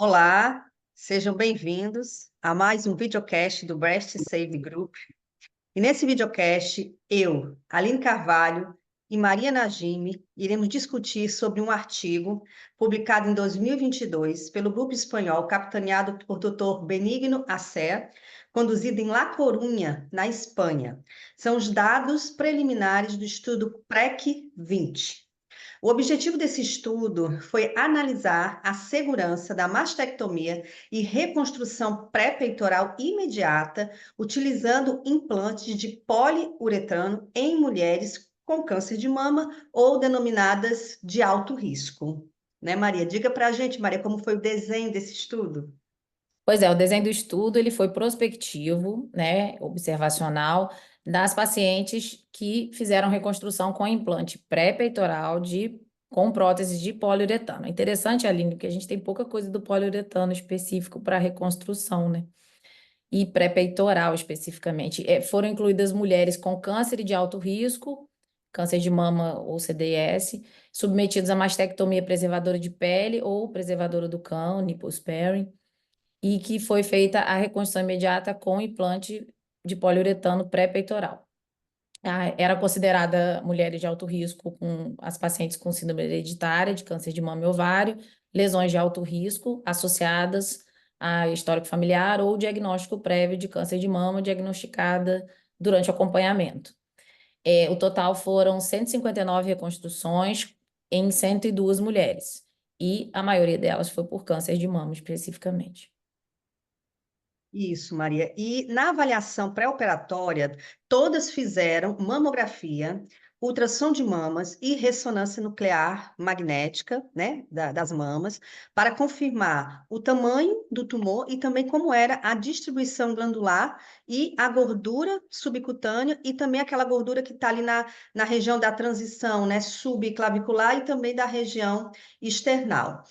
Olá, sejam bem-vindos a mais um videocast do Breast Save Group. E nesse videocast, eu, Aline Carvalho e Maria Najime iremos discutir sobre um artigo publicado em 2022 pelo grupo espanhol capitaneado por Dr. Benigno Acer, conduzido em La Coruña, na Espanha. São os dados preliminares do estudo PREC 20. O objetivo desse estudo foi analisar a segurança da mastectomia e reconstrução pré-peitoral imediata, utilizando implantes de poliuretano em mulheres com câncer de mama ou denominadas de alto risco. Né, Maria? Diga para a gente, Maria, como foi o desenho desse estudo? Pois é, o desenho do estudo ele foi prospectivo, né, observacional, das pacientes que fizeram reconstrução com implante pré-peitoral com prótese de poliuretano. É interessante, Aline, que a gente tem pouca coisa do poliuretano específico para reconstrução, né? E pré-peitoral especificamente. Foram incluídas mulheres com câncer de alto risco, câncer de mama ou CDS, submetidas a mastectomia preservadora de pele ou preservadora do cão, nipple sparing, e que foi feita a reconstrução imediata com implante de poliuretano pré-peitoral. Era considerada mulheres de alto risco com as pacientes com síndrome hereditária de câncer de mama e ovário, lesões de alto risco associadas a histórico familiar ou diagnóstico prévio de câncer de mama diagnosticada durante o acompanhamento. O total foram 159 reconstruções em 102 mulheres, e a maioria delas foi por câncer de mama especificamente. Isso, Maria. E na avaliação pré-operatória, todas fizeram mamografia, ultrassom de mamas e ressonância nuclear magnética, né, das mamas, para confirmar o tamanho do tumor e também como era a distribuição glandular e a gordura subcutânea e também aquela gordura que está ali na região da transição, né, subclavicular e também da região external.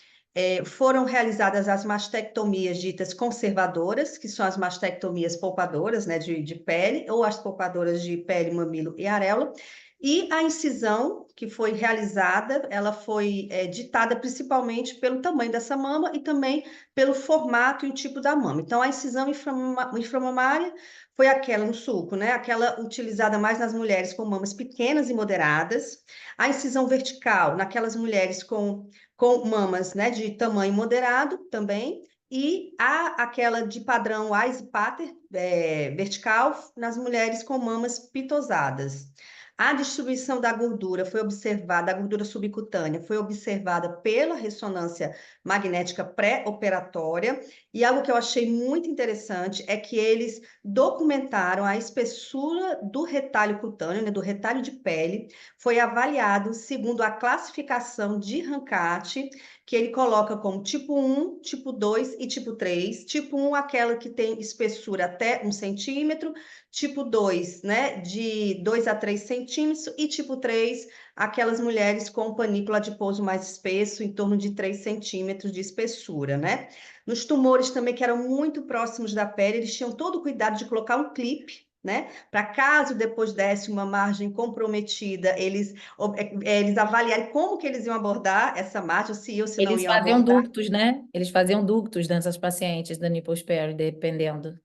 Foram realizadas as mastectomias ditas conservadoras, que são as mastectomias poupadoras, né, de pele, ou as poupadoras de pele, mamilo e areola, e a incisão que foi realizada, ela foi ditada principalmente pelo tamanho dessa mama e também pelo formato e o tipo da mama. Então, a incisão inframamária foi aquela no sulco, né? Aquela utilizada mais nas mulheres com mamas pequenas e moderadas. A incisão vertical, naquelas mulheres com mamas, né, de tamanho moderado também, e aquela de padrão Weiss-Pater vertical nas mulheres com mamas pitosadas. A distribuição da gordura foi observada, a gordura subcutânea foi observada pela ressonância magnética pré-operatória, e algo que eu achei muito interessante é que eles documentaram a espessura do retalho cutâneo, né, do retalho de pele, foi avaliado segundo a classificação de Rancati, que ele coloca como tipo 1, tipo 2 e tipo 3. Tipo 1, aquela que tem espessura até 1 centímetro, tipo 2, né, de 2 a 3 centímetros, e tipo 3, aquelas mulheres com panículo adiposo mais espesso, em torno de 3 centímetros de espessura, né? Nos tumores também, que eram muito próximos da pele, eles tinham todo o cuidado de colocar um clipe, né? Para caso depois desse uma margem comprometida, eles avaliarem como que eles iam abordar essa margem, se ou se não Eles iam faziam abordar. ductos, né? Eles faziam ductos nessas pacientes da nipple sparing, dependendo.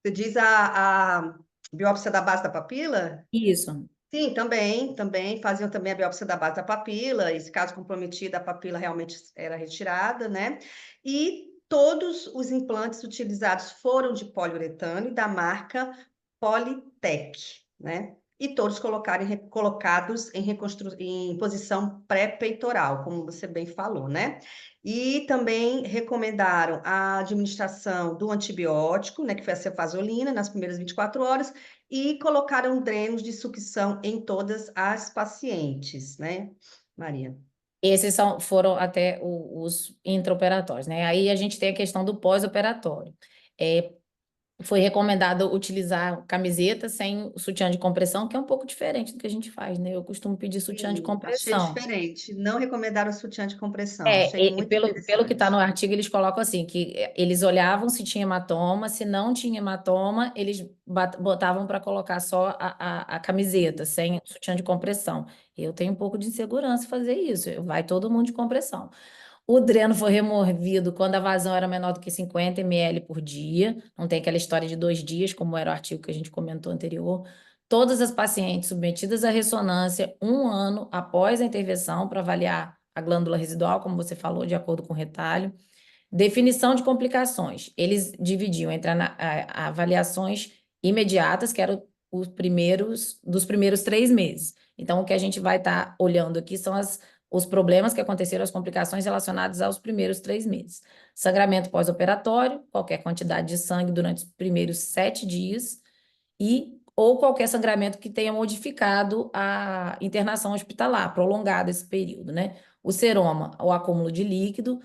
Você diz a biópsia da base da papila? Isso. Sim, também faziam também a biópsia da base da papila, e se caso comprometida, a papila realmente era retirada, né? E todos os implantes utilizados foram de poliuretano e da marca Polytec, né? E todos colocados em posição pré-peitoral, como você bem falou, né? E também recomendaram a administração do antibiótico, né, que foi a cefazolina, nas primeiras 24 horas, e colocaram drenos de sucção em todas as pacientes, né, Maria? Foram até os intraoperatórios, né? Aí a gente tem a questão do pós-operatório. É, Foi recomendado utilizar camiseta sem o sutiã de compressão, que é um pouco diferente do que a gente faz, né? Eu costumo pedir sutiã de Sim, achei compressão. diferente. Não recomendaram o sutiã de compressão, achei muito Pelo que está no interessante. artigo, eles colocam assim, que eles olhavam se tinha hematoma, se não tinha hematoma, eles botavam para colocar só a camiseta, sem o sutiã de compressão. Eu tenho um pouco de insegurança em fazer isso, vai todo mundo de compressão. O dreno foi removido quando a vazão era menor do que 50 ml por dia. Não tem aquela história de 2 dias, como era o artigo que a gente comentou anterior. Todas as pacientes submetidas à ressonância 1 ano após a intervenção para avaliar a glândula residual, como você falou, de acordo com o retalho. Definição de complicações. Eles dividiam entre avaliações imediatas, que eram os primeiros, dos primeiros 3 meses. Então, o que a gente vai estar olhando aqui são os problemas que aconteceram, as complicações relacionadas aos primeiros 3 meses. Sangramento pós-operatório, qualquer quantidade de sangue durante os primeiros 7 dias, ou qualquer sangramento que tenha modificado a internação hospitalar, prolongado esse período, né? O seroma, o acúmulo de líquido,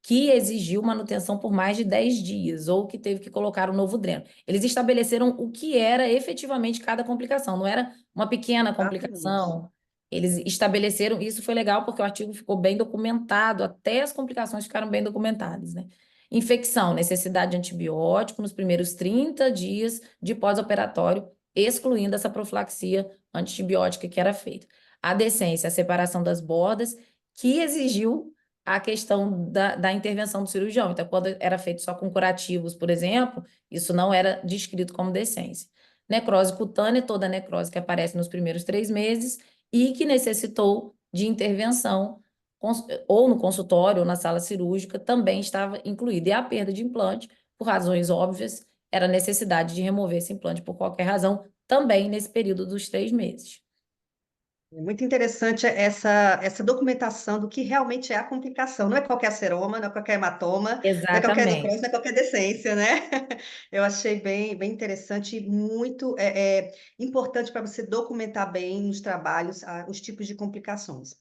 que exigiu manutenção por mais de 10 dias, ou que teve que colocar um novo dreno. Eles estabeleceram o que era efetivamente cada complicação, não era uma pequena Exatamente. complicação. Eles estabeleceram, isso foi legal porque o artigo ficou bem documentado, até as complicações ficaram bem documentadas, né? Infecção, necessidade de antibiótico nos primeiros 30 dias de pós-operatório, excluindo essa profilaxia antibiótica que era feita. A decência, a separação das bordas, que exigiu a questão da intervenção do cirurgião. Então, quando era feito só com curativos, por exemplo, isso não era descrito como decência. Necrose cutânea, toda necrose que aparece nos primeiros 3 meses e que necessitou de intervenção, ou no consultório ou na sala cirúrgica, também estava incluída. E a perda de implante, por razões óbvias, era a necessidade de remover esse implante por qualquer razão, também nesse período dos 3 meses. É muito interessante essa documentação do que realmente é a complicação. Não é qualquer seroma, não é qualquer hematoma, não é qualquer necrose, Exatamente. não é qualquer decência, né? Eu achei bem interessante e muito importante para você documentar bem nos trabalhos os tipos de complicações.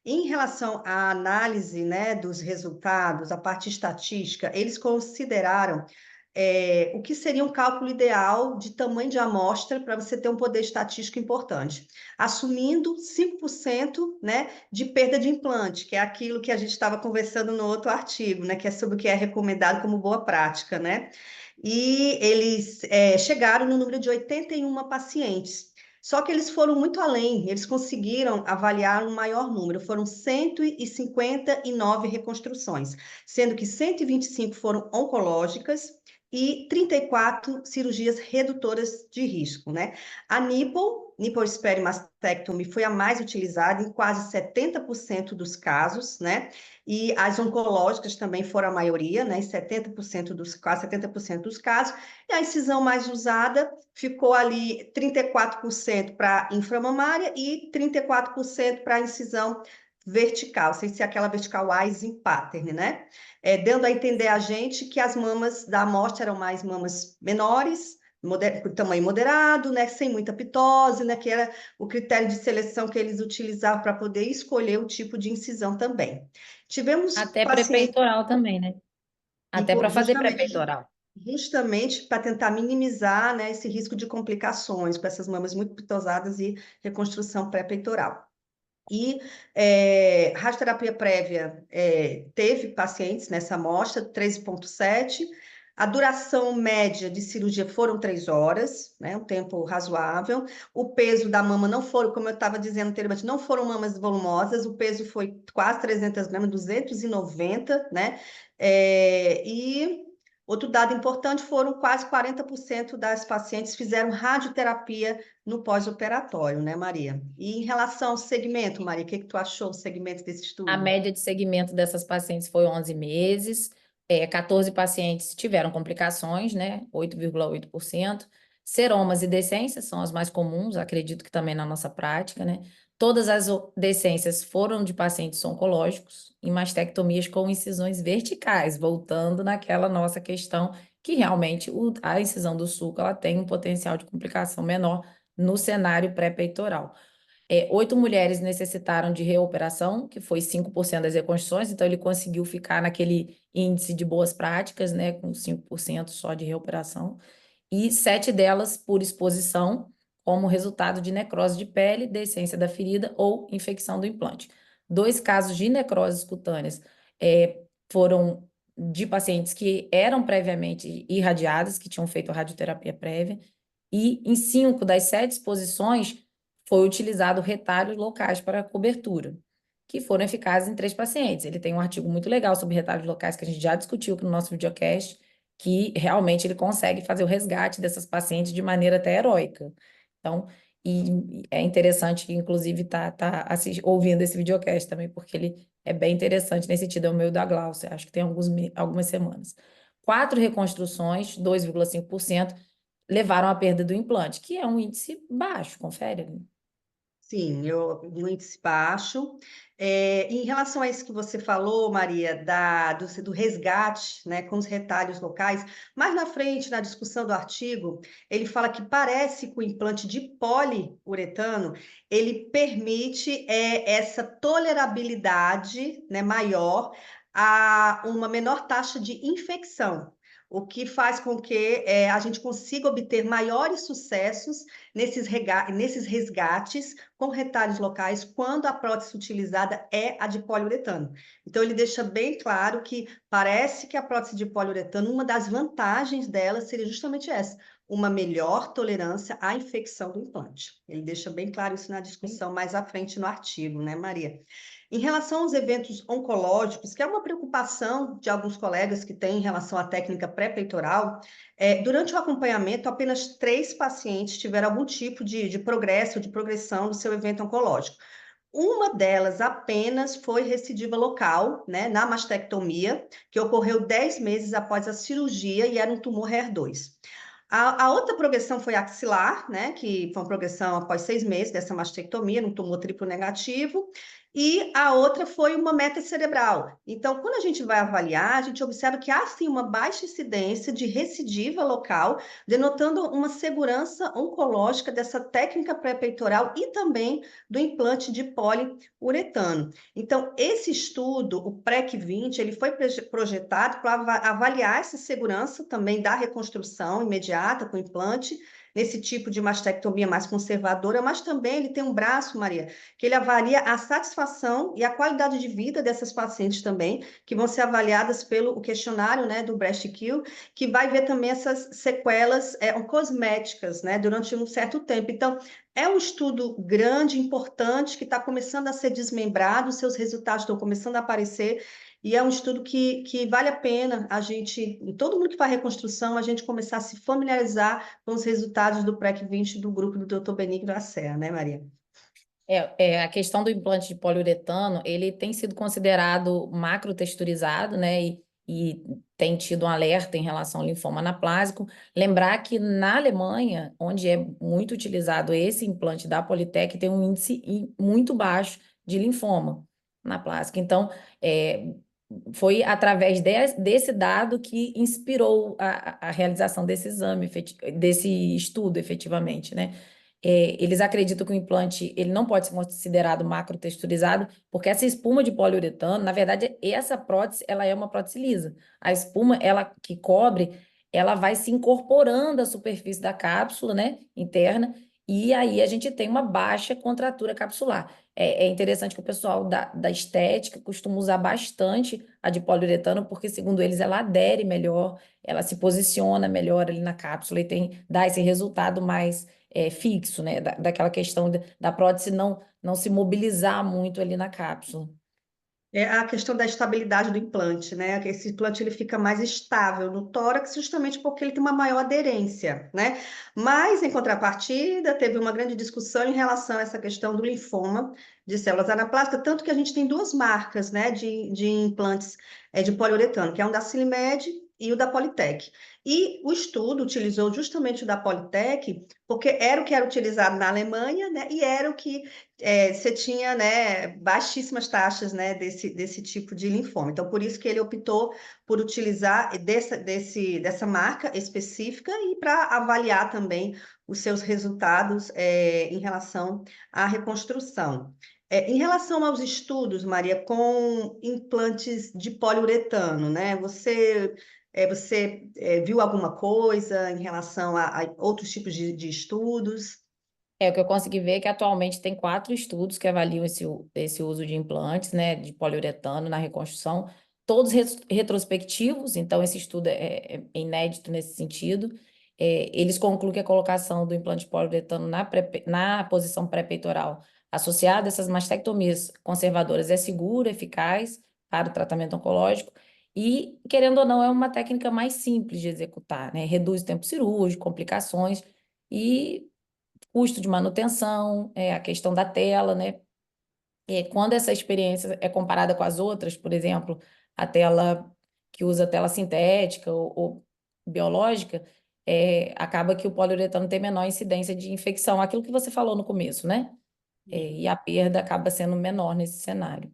Em relação à análise, né, dos resultados, a parte estatística, eles consideraram o que seria um cálculo ideal de tamanho de amostra para você ter um poder estatístico importante, assumindo 5%, né, de perda de implante, que é aquilo que a gente estava conversando no outro artigo, né, que é sobre o que é recomendado como boa prática, né? E eles chegaram no número de 81 pacientes. Só que eles foram muito além, eles conseguiram avaliar um maior número, foram 159 reconstruções, sendo que 125 foram oncológicas e 34 cirurgias redutoras de risco, né? A nipple mastectomy, foi a mais utilizada em quase 70% dos casos, né? E as oncológicas também foram a maioria, né? Em 70% quase 70% dos casos. E a incisão mais usada ficou ali 34% para inframamária e 34% para incisão vertical, sem ser aquela vertical eyes in pattern, né? Dando a entender a gente que as mamas da amostra eram mais mamas menores, com tamanho moderado, né, sem muita pitose, né, que era o critério de seleção que eles utilizavam para poder escolher o tipo de incisão também. Tivemos Até pacientes, pré-peitoral também, né? Até para fazer pré-peitoral. justamente para tentar minimizar, né, esse risco de complicações com essas mamas muito pitosadas e reconstrução pré-peitoral. E radioterapia prévia teve pacientes nessa amostra, 13,7. A duração média de cirurgia foram 3 horas, né, um tempo razoável. O peso da mama não foram, como eu estava dizendo anteriormente, não foram mamas volumosas, o peso foi quase 300 gramas, 290, né? E outro dado importante foram quase 40% das pacientes fizeram radioterapia no pós-operatório, né, Maria? E em relação ao segmento, Maria, o que tu achou do segmento desse A estudo? média de segmento dessas pacientes foi 11 meses. 14 pacientes tiveram complicações, né? 8,8%. Seromas e decências são as mais comuns, acredito que também na nossa prática, né? Todas as decências foram de pacientes oncológicos e mastectomias com incisões verticais, voltando naquela nossa questão que realmente a incisão do sulco ela tem um potencial de complicação menor no cenário pré-peitoral. 8 mulheres necessitaram de reoperação, que foi 5% das reconstruções, então ele conseguiu ficar naquele índice de boas práticas, né, com 5% só de reoperação, e 7 delas por exposição, como resultado de necrose de pele, decência da ferida ou infecção do implante. 2 casos de necroses cutâneas foram de pacientes que eram previamente irradiadas, que tinham feito a radioterapia prévia, e em 5 das 7 exposições foi utilizado retalhos locais para cobertura. que foram eficazes em 3 pacientes. Ele tem um artigo muito legal sobre retalhos locais que a gente já discutiu aqui no nosso videocast, que realmente ele consegue fazer o resgate dessas pacientes de maneira até heróica. Então, e é interessante que, inclusive, ouvindo esse videocast também, porque ele é bem interessante nesse sentido, é o meu da Glaucia, acho que tem algumas semanas. 4 reconstruções, 2,5%, levaram à perda do implante, que é um índice baixo, confere, Aline. Sim, no índice baixo. Em relação a isso que você falou, Maria, do resgate, né, com os retalhos locais, mais na frente, na discussão do artigo, ele fala que parece que o implante de poliuretano, ele permite essa tolerabilidade, né, maior a uma menor taxa de infecção, o que faz com que a gente consiga obter maiores sucessos nesses resgates com retalhos locais quando a prótese utilizada é a de poliuretano. Então, ele deixa bem claro que parece que a prótese de poliuretano, uma das vantagens dela seria justamente essa, uma melhor tolerância à infecção do implante. Ele deixa bem claro isso na discussão mais à frente no artigo, né, Maria? Em relação aos eventos oncológicos, que é uma preocupação de alguns colegas que têm em relação à técnica pré-peitoral, durante o acompanhamento, apenas 3 pacientes tiveram algum tipo de progresso, de progressão do seu evento oncológico. Uma delas apenas foi recidiva local, né, na mastectomia, que ocorreu 10 meses após a cirurgia e era um tumor HER2. A outra progressão foi axilar, né, que foi uma progressão após 6 meses dessa mastectomia, num tumor triplo negativo, e a outra foi uma metacerebral. Então, quando a gente vai avaliar, a gente observa que há sim uma baixa incidência de recidiva local, denotando uma segurança oncológica dessa técnica pré-peitoral e também do implante de poliuretano. Então, esse estudo, o PREC-20, ele foi projetado para avaliar essa segurança também da reconstrução imediata com implante, nesse tipo de mastectomia mais conservadora, mas também ele tem um braço, Maria, que ele avalia a satisfação e a qualidade de vida dessas pacientes também, que vão ser avaliadas pelo questionário, né, do Breast Kill, que vai ver também essas sequelas cosméticas, né, durante um certo tempo. Então, é um estudo grande, importante, que está começando a ser desmembrado, seus resultados estão começando a aparecer, e é um estudo que vale a pena a gente, todo mundo que faz reconstrução, a gente começar a se familiarizar com os resultados do PREC-20 do grupo do Dr. Benigno Lacerda, né, Maria? A questão do implante de poliuretano, ele tem sido considerado macrotexturizado, né? E tem tido um alerta em relação ao linfoma anaplásico. Lembrar que na Alemanha, onde é muito utilizado esse implante da Politec, tem um índice muito baixo de linfoma anaplásico. Então, foi através desse dado que inspirou a realização desse exame, desse estudo, efetivamente, né? Eles acreditam que o implante ele não pode ser considerado macrotexturizado, porque essa espuma de poliuretano, na verdade, essa prótese, ela é uma prótese lisa. A espuma, ela que cobre, ela vai se incorporando à superfície da cápsula, né, interna, e aí a gente tem uma baixa contratura capsular. É interessante que o pessoal da estética costuma usar bastante a de poliuretano, porque, segundo eles, ela adere melhor, ela se posiciona melhor ali na cápsula e dá esse resultado mais fixo, né? Daquela questão da prótese não se mobilizar muito ali na cápsula. É a questão da estabilidade do implante, né? Esse implante ele fica mais estável no tórax, justamente porque ele tem uma maior aderência, né? Mas, em contrapartida, teve uma grande discussão em relação a essa questão do linfoma de células anaplásticas, tanto que a gente tem duas marcas, né, de implantes de poliuretano, que é um da Silimed e o da Politec. E o estudo utilizou justamente o da Politec, porque era o que era utilizado na Alemanha, né? E era o que você tinha, né, baixíssimas taxas, né, desse tipo de linfoma. Então, por isso que ele optou por utilizar dessa marca específica e para avaliar também os seus resultados em relação à reconstrução. Em relação aos estudos, Maria, com implantes de poliuretano, né, você viu alguma coisa em relação a outros tipos de estudos? O que eu consegui ver é que atualmente tem 4 estudos que avaliam esse uso de implantes, né, de poliuretano na reconstrução, todos retrospectivos, então esse estudo é inédito nesse sentido. Eles concluem que a colocação do implante de poliuretano na posição pré-peitoral associado a essas mastectomias conservadoras é seguro, eficaz para o tratamento oncológico e, querendo ou não, é uma técnica mais simples de executar, né? Reduz o tempo cirúrgico, complicações e custo de manutenção, a questão da tela, né? Quando essa experiência é comparada com as outras, por exemplo, a tela que usa tela sintética ou biológica, acaba que o poliuretano tem menor incidência de infecção, aquilo que você falou no começo, né? E a perda acaba sendo menor nesse cenário.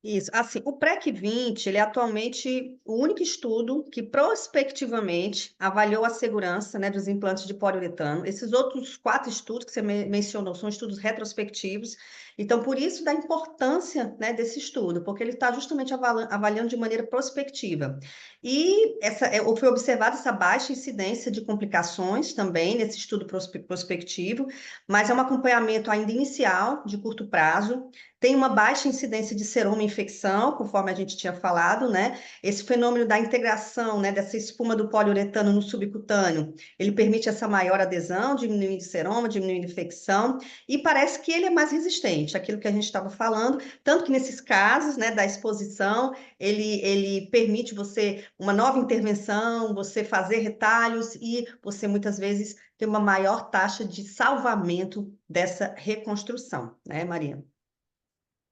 Isso. Assim, o PREC 20, ele é atualmente o único estudo que prospectivamente avaliou a segurança, né, dos implantes de poliuretano. Esses outros 4 estudos que você mencionou são estudos retrospectivos. Então, por isso da importância, né, desse estudo, porque ele está justamente avaliando de maneira prospectiva. E foi observada essa baixa incidência de complicações também nesse estudo prospectivo, mas é um acompanhamento ainda inicial, de curto prazo. Tem uma baixa incidência de seroma infecção, conforme a gente tinha falado, né? Esse fenômeno da integração, né, dessa espuma do poliuretano no subcutâneo, ele permite essa maior adesão, diminuindo seroma, diminuindo infecção, e parece que ele é mais resistente, aquilo que a gente estava falando, tanto que nesses casos, né, da exposição, ele permite você uma nova intervenção, você fazer retalhos e você muitas vezes ter uma maior taxa de salvamento dessa reconstrução, né, Maria?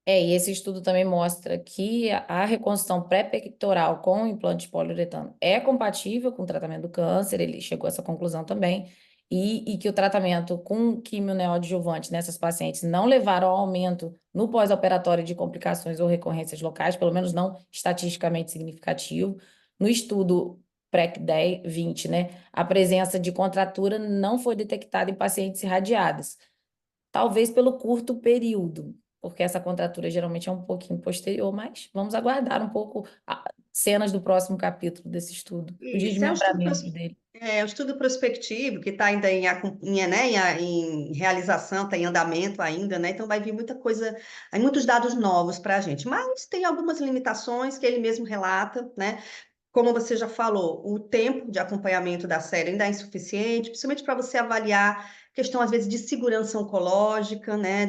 E esse estudo também mostra que a reconstrução pré-pectoral com o implante de poliuretano é compatível com o tratamento do câncer, ele chegou a essa conclusão também, e que o tratamento com quimio neoadjuvante nessas pacientes não levaram ao aumento no pós-operatório de complicações ou recorrências locais, pelo menos não estatisticamente significativo. No estudo PREC 20, né, a presença de contratura não foi detectada em pacientes irradiadas, talvez pelo curto período, porque essa contratura geralmente é um pouquinho posterior, mas vamos aguardar um pouco cenas do próximo capítulo desse estudo, o Isso é um estudo, desmembramento dele. um estudo prospectivo que está ainda em realização, está em andamento ainda, né? Então vai vir muita coisa, aí muitos dados novos para a gente, mas tem algumas limitações que ele mesmo relata, né? Como você já falou, o tempo de acompanhamento da série ainda é insuficiente, principalmente para você avaliar questão, às vezes, de segurança oncológica, né,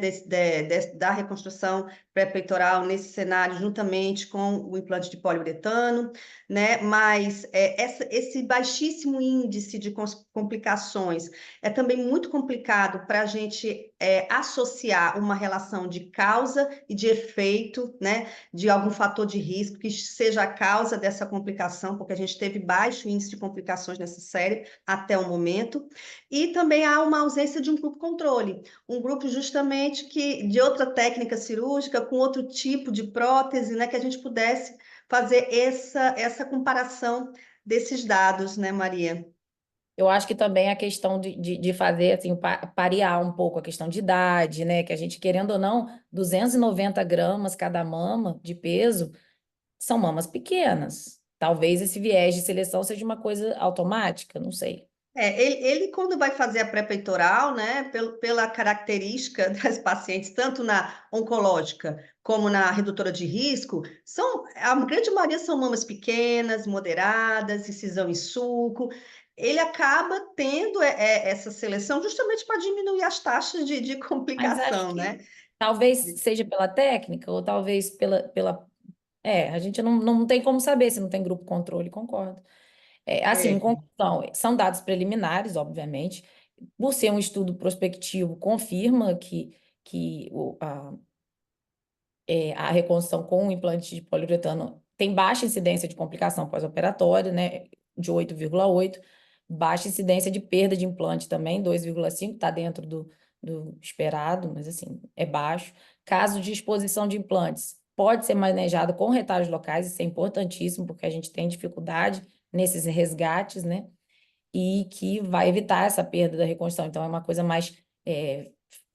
da reconstrução pré-peitoral nesse cenário, juntamente com o implante de poliuretano, né, mas esse baixíssimo índice de complicações é também muito complicado para a gente associar uma relação de causa e de efeito, né, de algum fator de risco que seja a causa dessa complicação, porque a gente teve baixo índice de complicações nessa série até o momento, e também há uma ausência de um grupo controle, um grupo justamente que de outra técnica cirúrgica com outro tipo de prótese, né, que a gente pudesse fazer essa comparação desses dados, né, Maria? Eu acho que também a questão de fazer, assim, parear um pouco a questão de idade, né, que a gente, querendo ou não, 290 gramas cada mama de peso, são mamas pequenas. Talvez esse viés de seleção seja uma coisa automática, não sei. Ele, quando vai fazer a pré-peitoral, né, pela característica das pacientes, tanto na oncológica como na redutora de risco, a grande maioria são mamas pequenas, moderadas, incisão em sulco. Ele acaba tendo essa seleção justamente para diminuir as taxas de Mas acho complicação, que né? talvez seja pela técnica, ou talvez a gente não tem como saber se não tem grupo controle, concordo. Assim, em É. conclusão, são dados preliminares, obviamente. Por ser um estudo prospectivo, confirma que a reconstrução com o implante de poliuretano tem baixa incidência de complicação pós-operatória, né, de 8,8, baixa incidência de perda de implante também, 2,5, está dentro do esperado, mas assim, é baixo. Caso de exposição de implantes, pode ser manejado com retalhos locais, isso é importantíssimo, porque a gente tem dificuldade nesses resgates, né? E que vai evitar essa perda da reconstrução. Então, é uma coisa mais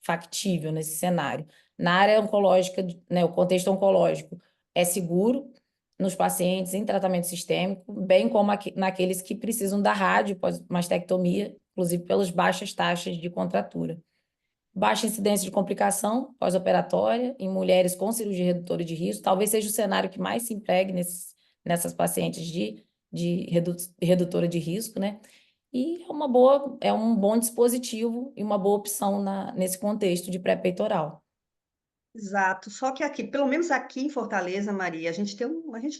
factível nesse cenário. Na área oncológica, né, o contexto oncológico é seguro nos pacientes em tratamento sistêmico, bem como naqueles que precisam da rádio pós-mastectomia, inclusive pelas baixas taxas de contratura. Baixa incidência de complicação pós-operatória em mulheres com cirurgia redutora de risco, talvez seja o cenário que mais se empregue nessas pacientes de redutora de risco, né? e é um bom dispositivo e uma boa opção nesse contexto de pré-peitoral. Exato. Só que aqui, pelo menos aqui em Fortaleza, Maria, a gente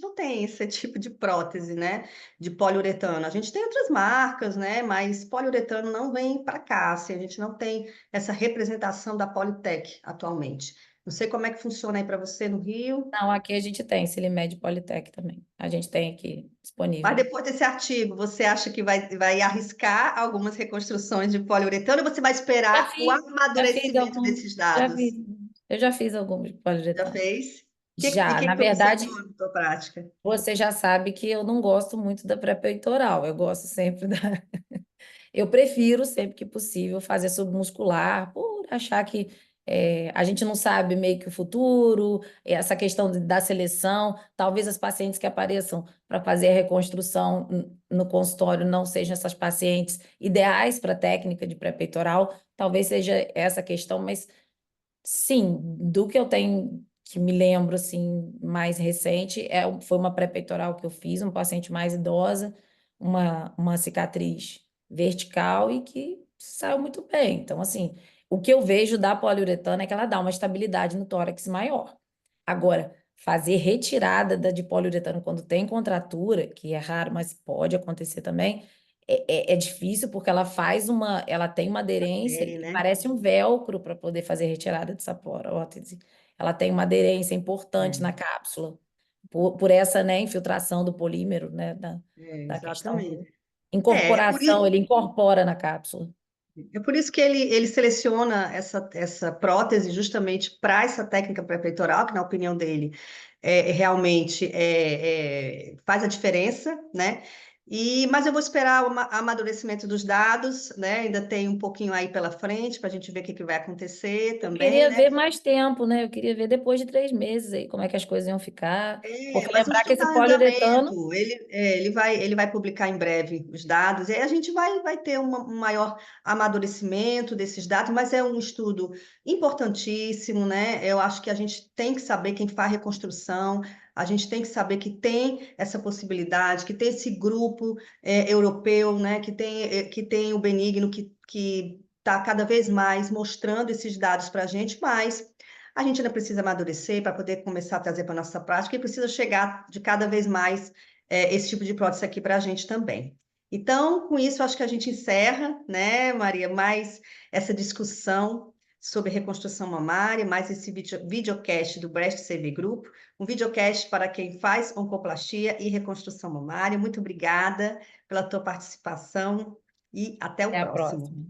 não tem esse tipo de prótese, né? De poliuretano. A gente tem outras marcas, né? Mas poliuretano não vem para cá, assim, a gente não tem essa representação da Politec atualmente. Não sei como é que funciona aí para você no Rio. Não, aqui a gente tem Silimed Politec também. A gente tem aqui Mas disponível. depois desse artigo, você acha que vai arriscar algumas reconstruções de poliuretano ou você vai Já esperar o fiz, já fiz amadurecimento algum, desses já dados? fiz, eu já fiz algum de Já poliuretano. fez? E Já, que na tu observou verdade, na tua prática? você já sabe que eu não gosto muito da pré-peitoral. Eu gosto sempre da. Eu prefiro, sempre que possível, fazer submuscular, por achar que a gente não sabe meio que o futuro, essa questão da seleção. Talvez as pacientes que apareçam para fazer a reconstrução no consultório não sejam essas pacientes ideais para a técnica de pré-peitoral. Talvez seja essa questão, mas sim, do que eu tenho, que me lembro assim, mais recente, foi uma pré-peitoral que eu fiz, uma paciente mais idosa, uma cicatriz vertical e que saiu muito bem. Então, assim, o que eu vejo da poliuretana é que ela dá uma estabilidade no tórax maior. Agora, fazer retirada de poliuretano quando tem contratura, que é raro, mas pode acontecer também, é difícil porque ela tem uma aderência Pele, que né? parece um velcro para poder fazer retirada dessa prótese. Ela tem uma aderência importante na É, cápsula, por essa, né, infiltração do polímero, né, da questão da exatamente. É por incorporação, isso, ele incorpora na cápsula. é por isso que ele seleciona essa prótese justamente para essa técnica pré-peitoral, que na opinião dele realmente faz a diferença, né? Mas eu vou esperar o amadurecimento dos dados, né? Ainda tem um pouquinho aí pela frente para a gente ver o que que vai acontecer Eu também, queria né? ver mais tempo, né? Eu queria ver depois de 3 meses aí como é que as coisas iam ficar. Porque Mas o lembrar que estudo esse está em poliuretano, andamento, ele vai publicar em breve os dados, e aí a gente vai ter um maior amadurecimento desses dados, mas é um estudo importantíssimo, né? Eu acho que a gente tem que saber quem faz reconstrução, a gente tem que saber que tem essa possibilidade, que tem esse grupo europeu, né? Que tem o Benigno, que está cada vez mais mostrando esses dados para a gente, mas a gente ainda precisa amadurecer para poder começar a trazer para a nossa prática e precisa chegar de cada vez mais esse tipo de prótese aqui para a gente também. Então, com isso, acho que a gente encerra, né, Maria, mais essa discussão sobre reconstrução mamária, mais esse videocast do Breast CV Group, um videocast para quem faz oncoplastia e reconstrução mamária. Muito obrigada pela tua participação e até o é a próximo. próxima.